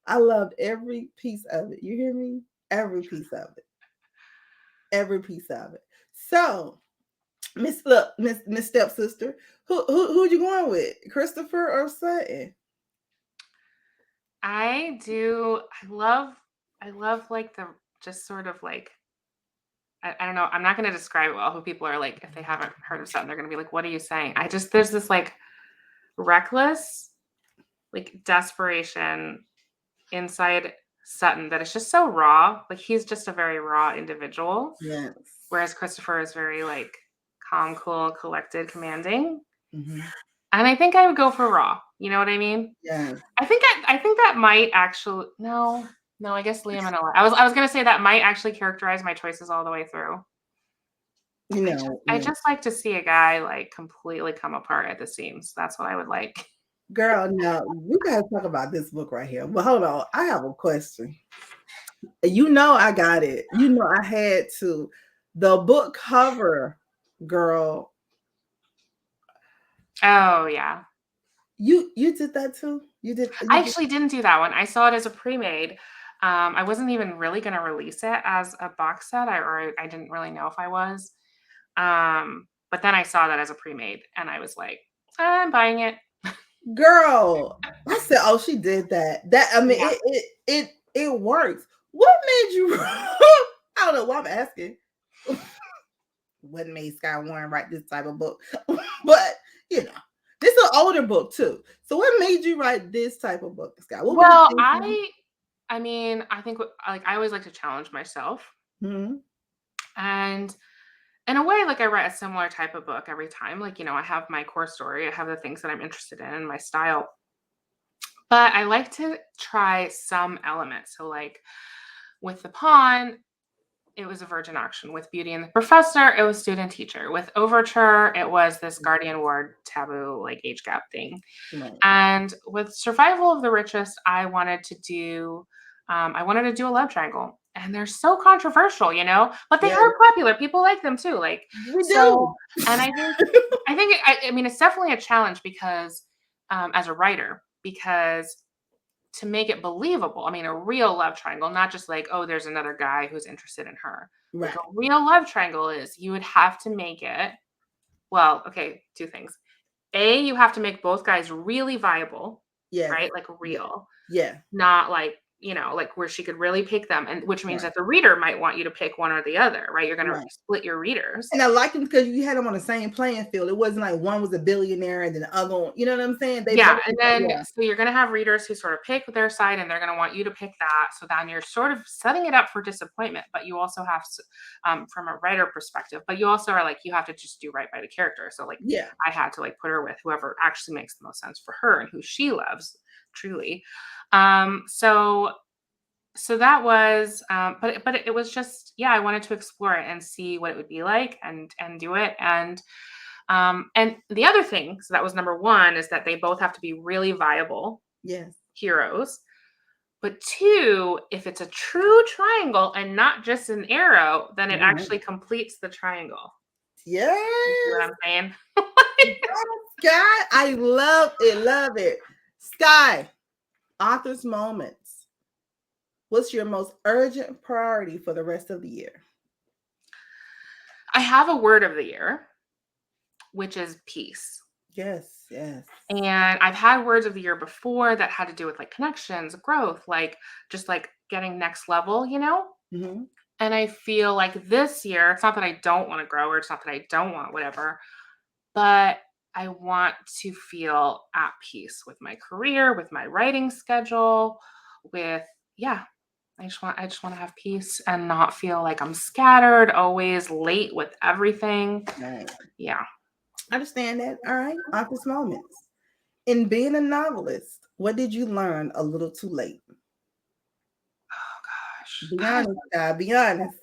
I loved every piece of it. You hear me? Every piece of it. Every piece of it. So, Miss Stepsister, who you going with? Christopher or Sutton? I love like the just sort of like I don't know. I'm not going to describe it well. Who people are like, if they haven't heard of Sutton, they're going to be like, what are you saying? There's this like reckless, like desperation inside Sutton that is just so raw. Like he's just a very raw individual. Yes. Whereas Christopher is very like calm, cool, collected, commanding. Mm-hmm. And I think I would go for raw. You know what I mean? Yeah. I think that might actually no, I guess Liam and Ella. I was gonna say that might actually characterize my choices all the way through. You know, I just like to see a guy like completely come apart at the seams. That's what I would like. girl, now we gotta talk about this book right here. But hold on, I have a question. You know I got it. You know I had to. The book cover, girl. Oh yeah. You did that too? You did I actually didn't do that one. I saw it as a pre-made. I wasn't even really going to release it as a box set. I didn't really know if I was. But then I saw that as a pre-made, and I was like, I'm buying it. girl. I said, oh, she did that. That I mean Yeah. it works. What made you I don't know why I'm asking. What made Skye Warren write this type of book? But you know, this is an older book too. So what made you write this type of book, Skye? What were you Well, thinking? I mean, I think like I always like to challenge myself, Mhm. and in a way, like I write a similar type of book every time. Like, I have my core story, I have the things that I'm interested in, my style, but I like to try some elements. So, like with the pawn, it was a virgin auction. With Beauty and the Professor, it was student teacher. With Overture, it was this guardian ward taboo, like age gap thing. Right. And with Survival of the Richest, I wanted to do a love triangle. And they're so controversial, but they Yeah, are popular. People like them too. Like, we so, do. and I mean, it's definitely a challenge because, as a writer, because to make it believable, I mean, a real love triangle, not just like, oh, there's another guy who's interested in her. Like Right. a real love triangle is you would have to make it, well, okay, two things. A, you have to make both guys really viable, Yes. right? Like Yeah. real, Yeah. not like, like where she could really pick them. And which means Right. that the reader might want you to pick one or the other, right? You're going to Right. split your readers. And I liked them because you had them on the same playing field. It wasn't like one was a billionaire and then the other one, you know what I'm saying? They Yeah. both, And then, yeah. so you're going to have readers who sort of pick their side and they're going to want you to pick that. So then you're sort of setting it up for disappointment, but you also have, from a writer perspective, but you also are like, you have to just do right by the character. So like, Yeah. I had to like put her with whoever actually makes the most sense for her and who she loves truly. So that was, but it was just, yeah, I wanted to explore it and see what it would be like and do it. And the other thing, so that was number one, is that they both have to be really viable Yes. heroes. But two, if it's a true triangle and not just an arrow, then it actually completes the triangle. Yes. You see what I'm saying? Skye, I love it. Love it. Skye, author's moments. What's your most urgent priority for the rest of the year? I have a word of the year, which is peace. Yes, yes. And I've had words of the year before that had to do with like connections, growth, like just like getting next level, Mm-hmm. And I feel like this year, it's not that I don't want to grow or it's not that I don't want whatever, but I want to feel at peace with my career, with my writing schedule, with, yeah, I just want to have peace and not feel like I'm scattered, always late with everything. Right. Yeah. I understand that. All right. Author's moments. In being a novelist, what did you learn a little too late? Oh gosh. Be honest, Skye. Be honest.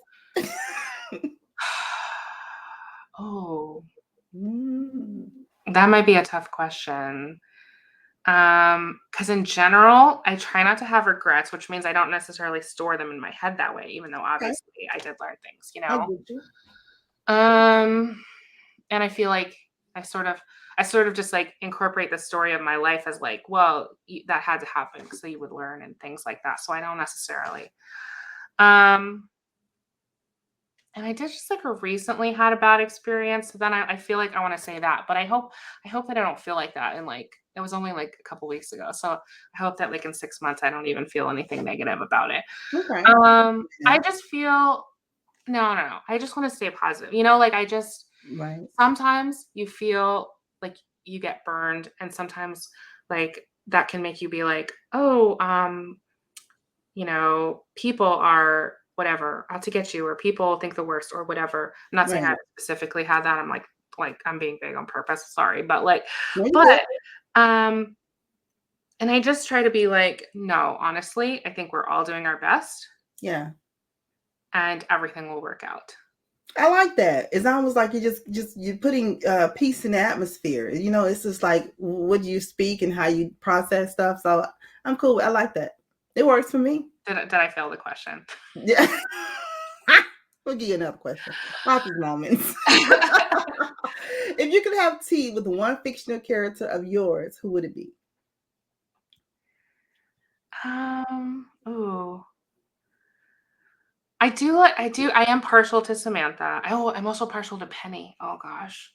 Oh, Mm. that might be a tough question. Because in general, I try not to have regrets, which means I don't necessarily store them in my head that way, even though obviously I did learn things, I get you. And I feel like I sort of just like incorporate the story of my life as like, well, that had to happen so you would learn and things like that. So I don't necessarily. And I did just like recently had a bad experience. So then I feel like I want to say that, but I hope that I don't feel like that. And like, it was only like a couple weeks ago. So I hope that like in 6 months, I don't even feel anything negative about it. Okay. I just feel, no. I just want to stay positive. Like I just, Right. sometimes you feel like you get burned and sometimes like that can make you be like, oh, people are whatever out to get you, or people think the worst or whatever. I'm not saying I Right. specifically had that. I'm like I'm being big on purpose. Sorry. But like, No, you but, good. and I just try to be like, no, honestly, I think we're all doing our best Yeah. and everything will work out. I like that. It's almost like you're putting peace in the atmosphere. You know, it's just like what you speak and how you process stuff. So I'm cool. I like that. It works for me. Did I fail the question? Yeah. We'll give you another question. Lots of moments. If you could have tea with one fictional character of yours, who would it be? Ooh. I am partial to Samantha. I'm also partial to Penny. Oh gosh.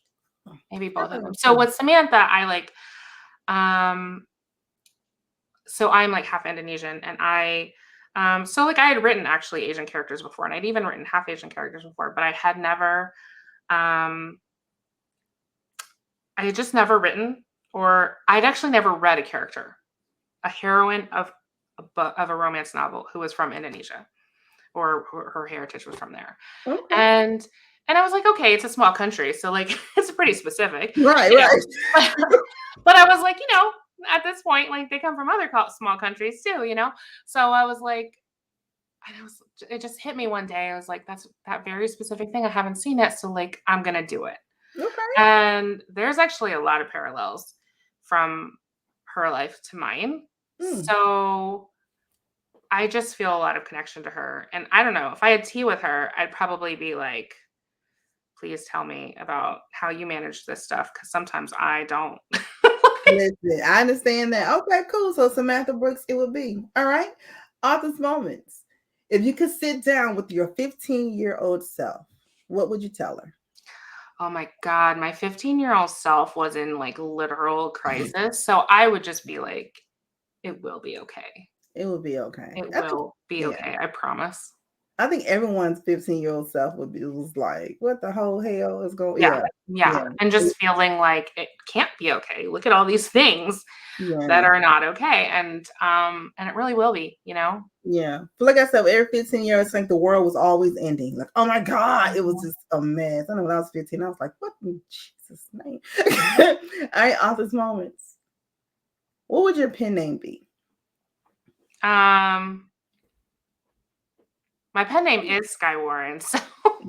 Maybe both of them. So with Samantha, I like so I'm like half Indonesian, and so like I had written actually Asian characters before, and I'd even written half Asian characters before, but I had just never written, or I'd actually never read a character, a heroine of a romance novel who was from Indonesia, or her heritage was from there. Okay. And I was like, okay, it's a small country, so like it's pretty specific. Right. But I was like, at this point, like they come from other small countries too, So I was like, it just hit me one day. I was like, that's that very specific thing. I haven't seen it, so like I'm gonna do it. Okay. And there's actually a lot of parallels from her life to mine. So I just feel a lot of connection to her. And I don't know, if I had tea with her, I'd probably be like, please tell me about how you manage this stuff, because sometimes I don't. Listen, I understand that. Okay, cool. So Samantha Brooks, it would be. All right. Author's moments. If you could sit down with your 15-year-old self, what would you tell her? Oh my God, my 15-year-old self was in like literal crisis. So I would just be like, it will be okay. It will be okay. It will be okay. I promise. I think everyone's 15-year-old self was like, what the whole hell is going on? Yeah. And just feeling like it can't be okay. Look at all these things that are not okay. And it really will be, Yeah. But like I said, every 15 years, I think the world was always ending. Like, oh my God, it was just a mess. I know when I was 15, I was like, what in Jesus' name? All right, author's moments. What would your pen name be? My pen name is Skye Warren. So.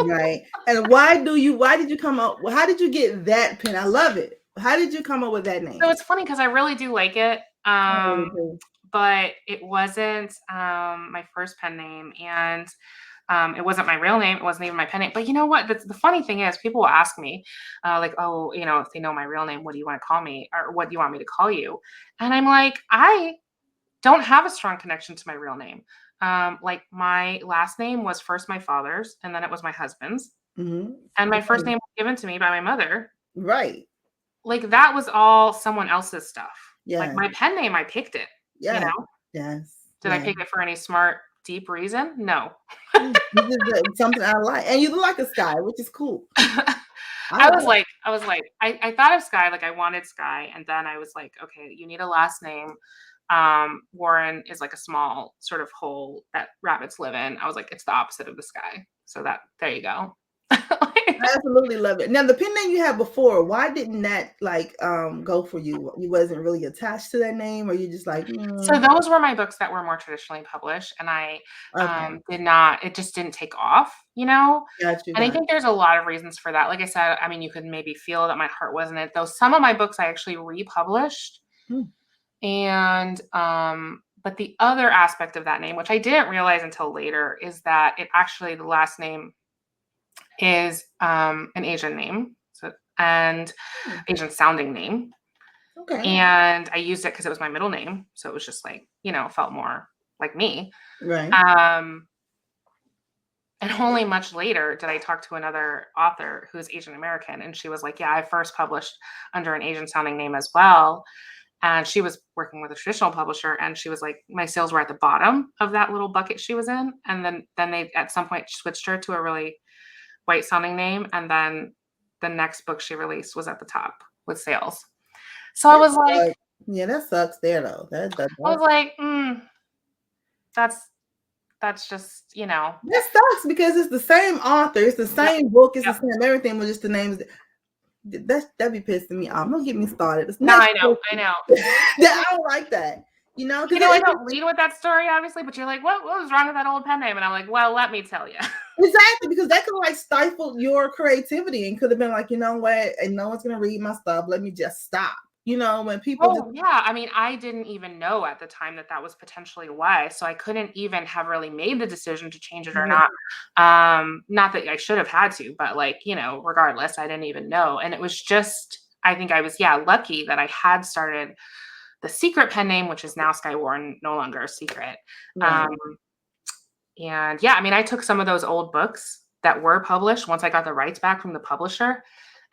Right. And why did you come up? How did you get that pen? I love it. How did you come up with that name? So it's funny because I really do like it. But it wasn't my first pen name, and it wasn't my real name. It wasn't even my pen name. But you know what? The funny thing is, people will ask me, like, oh, if they know my real name, what do you want to call me? Or what do you want me to call you? And I'm like, I don't have a strong connection to my real name. Like my last name was first my father's, and then it was my husband's. Mm-hmm. And my first name was given to me by my mother. Right. Like that was all someone else's stuff. Yeah. Like my pen name, I picked it. Yeah. Yes. Did I pick it for any smart, deep reason? No. Something I like. And you look like a Skye, which is cool. I was like, I thought of Skye, like I wanted Skye. And then I was like, okay, you need a last name. Warren is like a small sort of hole that rabbits live in. I was like, it's the opposite of the Skye. So there you go. I absolutely love it. Now, the pen name you had before, why didn't that go for you? You wasn't really attached to that name, or you just like? So those were my books that were more traditionally published, and I did not. It just didn't take off, Got you, and I think there's a lot of reasons for that. Like I said, I mean, you could maybe feel that my heart wasn't it. Though some of my books I actually republished, and but the other aspect of that name, which I didn't realize until later, is that it actually the last name is an Asian name, and Asian sounding name. Okay. And I used it because it was my middle name, so it was just like felt more like me. Right. And only much later did I talk to another author who's Asian American, and she was like, "Yeah, I first published under an Asian sounding name as well." And she was working with a traditional publisher, and she was like, my sales were at the bottom of that little bucket she was in, and then they at some point switched her to a really white sounding name, and then the next book she released was at the top with sales. So I was like, yeah, that sucks there though. That I was like, that's just that sucks, because it's the same author, it's the same book, it's the same everything, but just the names. That be pissing me off. Don't get me started. No, I know. I don't like that. You know, I don't lead with that story, obviously, but you're like, what was wrong with that old pen name? And I'm like, well, let me tell you. Exactly, because that could like stifle your creativity and could have been like, you know what, and no one's gonna read my stuff. Let me just stop. You know, when people just Yeah. I mean, I didn't even know at the time that was potentially why. So I couldn't even have really made the decision to change it or not. Not that I should have had to, but like, regardless, I didn't even know. And it was just, I think I was, lucky that I had started the secret pen name, which is now Skye Warren, no longer a secret. Right. And I mean, I took some of those old books that were published once I got the rights back from the publisher,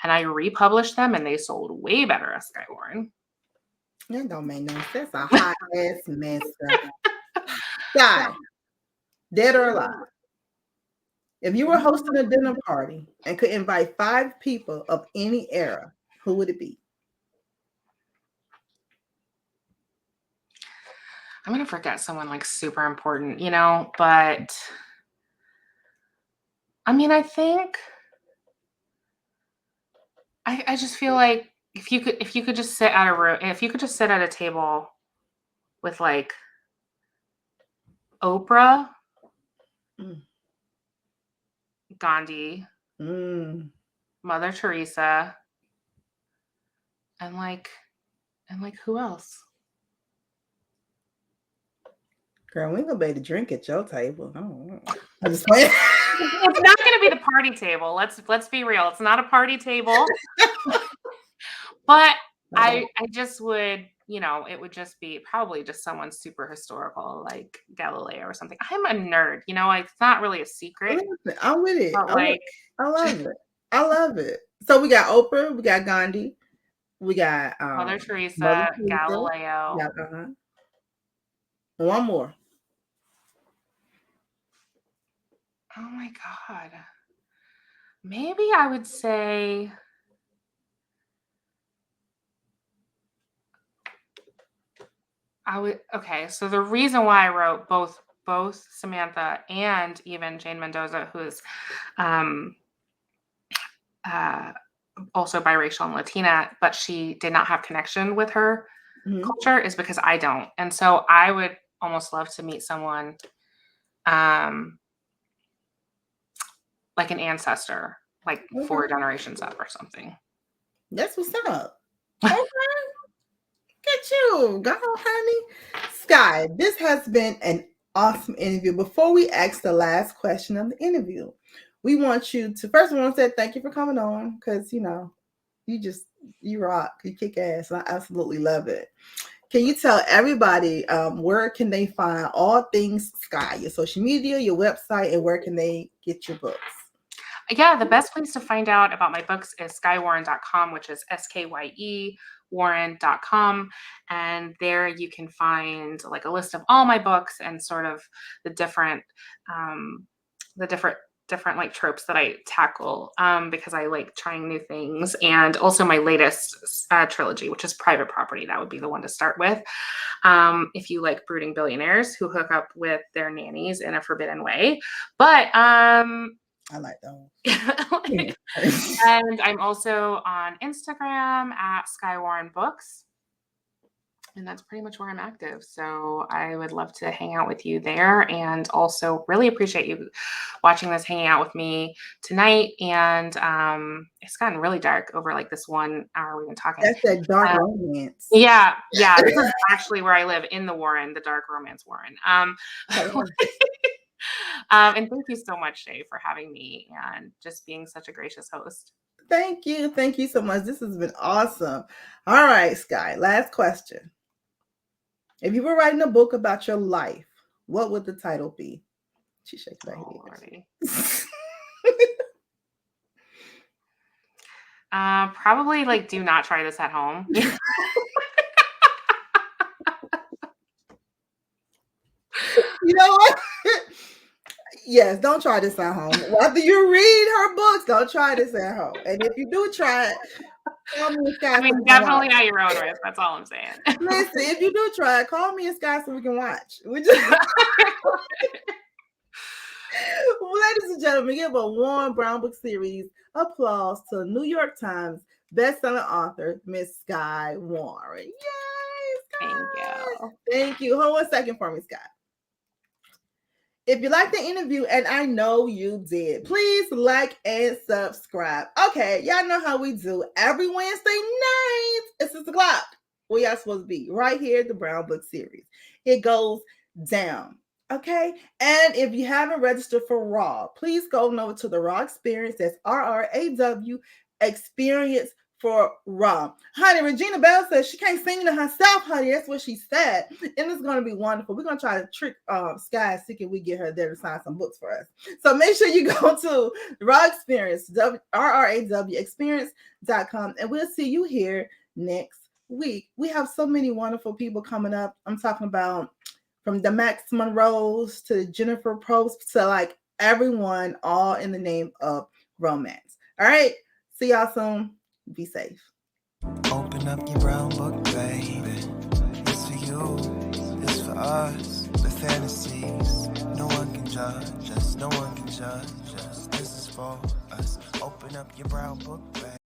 and I republished them, and they sold way better as Skye Warren. That don't make no sense. A hot ass mess. Skye, dead or alive? If you were hosting a dinner party and could invite 5 people of any era, who would it be? I'm going to forget someone like super important, but I mean, I think I just feel like if you could just sit at a room, if you could just sit at a table with like Oprah, Gandhi, Mother Teresa, and like who else? Girl, we ain't gonna be able to drink at your table. I don't know. I'm just playing. It's not going to be the party table. Let's be real. It's not a party table. But I just would, it would just be probably just someone super historical like Galileo or something. I'm a nerd, it's not really a secret. I'm with it. Like, I love it. I love it. So we got Oprah, we got Gandhi, we got Mother Teresa, Galileo. Yeah, one more. Oh my God. Maybe I would say okay. So the reason why I wrote both Samantha and even Jane Mendoza, who is also biracial and Latina, but she did not have connection with her culture, is because I don't. And so I would almost love to meet someone like an ancestor, like 4 generations up or something. That's what's up. Okay. Get you. Go, honey. Skye, this has been an awesome interview. Before we ask the last question of the interview, we want you to, first of all, say thank you for coming on, because, you rock. You kick ass. I absolutely love it. Can you tell everybody where can they find all things Skye, your social media, your website, and where can they get your books? Yeah, the best place to find out about my books is skyewarren.com, which is SKYE warren.com. And there you can find like a list of all my books and sort of the different like tropes that I tackle because I like trying new things. And also my latest trilogy, which is Private Property. That would be the one to start with. If you like brooding billionaires who hook up with their nannies in a forbidden way. But I like that one. And I'm also on Instagram at Skye Warren Books. And that's pretty much where I'm active. So I would love to hang out with you there, and also really appreciate you watching this, hanging out with me tonight. And it's gotten really dark over like this 1 hour we've been talking. That's that dark romance. Yeah. This is actually where I live, in the Warren, the dark romance Warren. And thank you so much, Shay, for having me and just being such a gracious host. Thank you. Thank you so much. This has been awesome. All right, Skye, last question. If you were writing a book about your life, what would the title be? She shakes her head. Probably like, do not try this at home. You know what? Yes, don't try this at home. After you read her books, don't try this at home. And if you do try it, call me and Skye. I mean, definitely at your own risk. That's all I'm saying. Listen, if you do try it, call me and Skye so we can watch. Ladies and gentlemen, give a warm Brown Book Series applause to New York Times bestselling author, Miss Skye Warren. Yay, Skye! Thank you. Thank you. Hold on a second for me, Scott. If you liked the interview, and I know you did, please like and subscribe. Okay, y'all know how we do. Every Wednesday night at 6 o'clock, we are supposed to be right here at the Brown Book Series. It goes down. Okay, and if you haven't registered for Raw, please go over to the Raw Experience. That's RRAW Experience for Raw. Honey, Regina Bell says she can't sing to herself, honey. That's what she said. And it's going to be wonderful. We're going to try to trick Skye and see if we get her there to sign some books for us. So make sure you go to the Raw Experience, RRAW Experience.com, and we'll see you here next week. We have so many wonderful people coming up. I'm talking about from the Max Monroes to Jennifer Probst to like everyone, all in the name of romance. All right. See y'all soon. Be safe. Open up your brown book, baby. It's for you, it's for us. The fantasies, no one can judge us, no one can judge us. This is for us. Open up your brown book, baby.